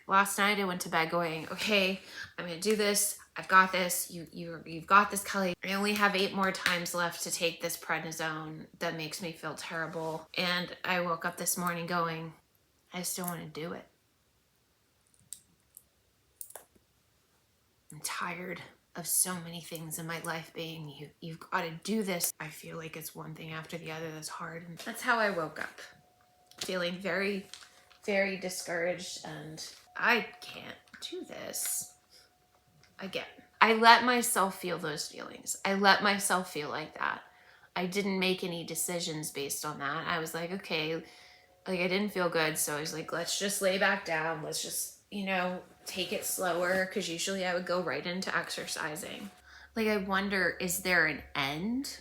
Last night I went to bed going, okay, I'm gonna do this. I've got this. You've got this, Kelly. I only have 8 more times left to take this prednisone that makes me feel terrible. And I woke up this morning going, I still want to do it. I'm tired of so many things in my life being, you've got to do this. I feel like it's one thing after the other that's hard. And that's how I woke up, feeling very, very discouraged, and I can't do this again. I let myself feel those feelings. I let myself feel like that. I didn't make any decisions based on that. I was like, okay, like I didn't feel good. So I was like, let's just lay back down. Let's just, take it slower. Cause usually I would go right into exercising. Like, I wonder, is there an end?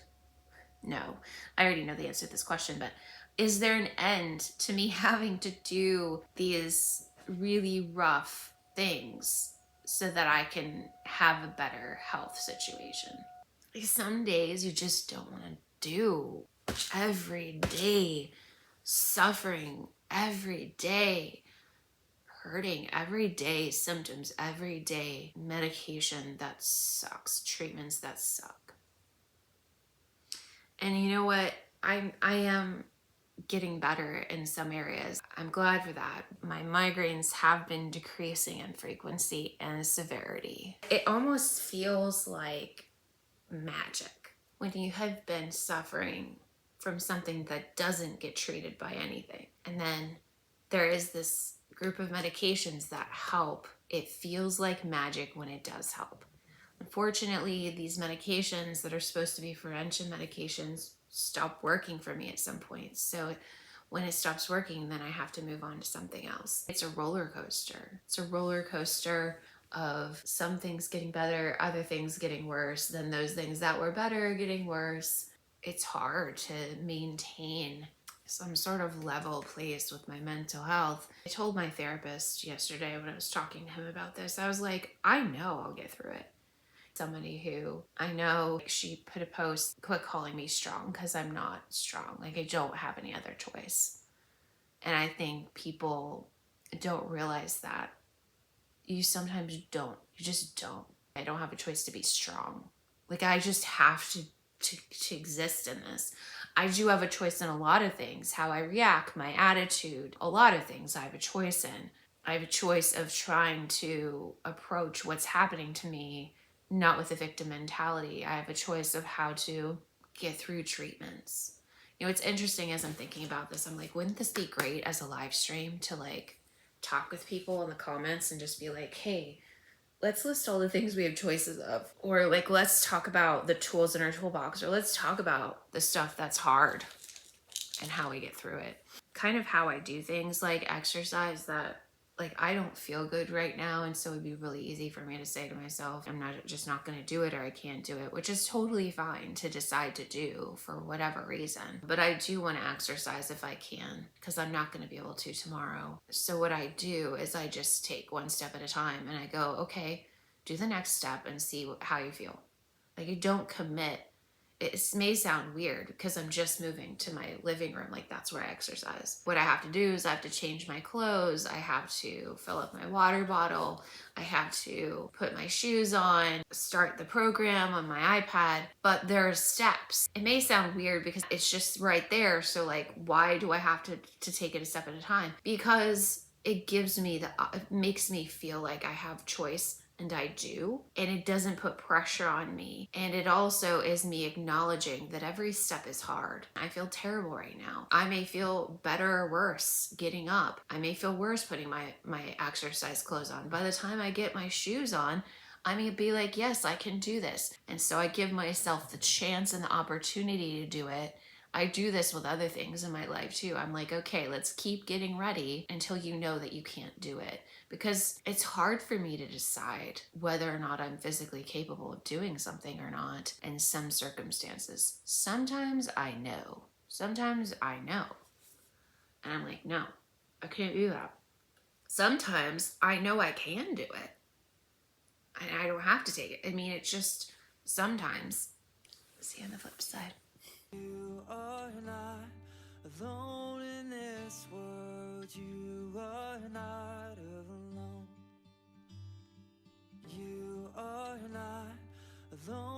No, I already know the answer to this question, but is there an end to me having to do these really rough things so that I can have a better health situation? Like, some days you just don't want to do. Every day suffering, every day hurting, every day symptoms, every day medication that sucks, treatments that suck. And you know what? I am getting better in some areas. I'm glad for that. My migraines have been decreasing in frequency and severity. It almost feels like magic when you have been suffering from something that doesn't get treated by anything. And then there is this group of medications that help. It feels like magic when it does help. Unfortunately, these medications that are supposed to be prevention medications stop working for me at some point. So when it stops working, then I have to move on to something else. It's a roller coaster. It's a roller coaster of some things getting better, other things getting worse, then those things that were better getting worse. It's hard to maintain some sort of level place with my mental health. I told my therapist yesterday when I was talking to him about this, I was like, I know I'll get through it. Somebody who I know, she put a post, quit calling me strong because I'm not strong. Like, I don't have any other choice. And I think people don't realize that. You sometimes don't. You just don't. I don't have a choice to be strong. Like, I just have to exist in this. I do have a choice in a lot of things, how I react, my attitude, a lot of things I have a choice in. I have a choice of trying to approach what's happening to me not with a victim mentality. I have a choice of how to get through treatments. It's interesting as I'm thinking about this, I'm like, wouldn't this be great as a live stream to like talk with people in the comments and just be like, hey, let's list all the things we have choices of, or like, let's talk about the tools in our toolbox, or let's talk about the stuff that's hard and how we get through it. Kind of how I do things like exercise that, like, I don't feel good right now, and so it'd be really easy for me to say to myself, I'm not going to do it, or I can't do it, which is totally fine to decide to do for whatever reason. But I do want to exercise if I can, because I'm not going to be able to tomorrow. So what I do is I just take one step at a time, and I go, okay, do the next step and see how you feel. Like, I don't commit. It may sound weird because I'm just moving to my living room. Like, that's where I exercise. What I have to do is I have to change my clothes. I have to fill up my water bottle. I have to put my shoes on, start the program on my iPad. But there are steps. It may sound weird because it's just right there. So like, why do I have to take it a step at a time? Because it gives me it makes me feel like I have choice. And I do, and it doesn't put pressure on me. And it also is me acknowledging that every step is hard. I feel terrible right now. I may feel better or worse getting up. I may feel worse putting my exercise clothes on. By the time I get my shoes on, I may be like, yes, I can do this. And so I give myself the chance and the opportunity to do it. I do this with other things in my life too. I'm like, okay, let's keep getting ready until you know that you can't do it. Because it's hard for me to decide whether or not I'm physically capable of doing something or not in some circumstances. Sometimes I know. Sometimes I know. And I'm like, no, I can't do that. Sometimes I know I can do it. And I don't have to take it. I mean, it's just sometimes. See you on the flip side. You are not alone in this world. You are not alone. Though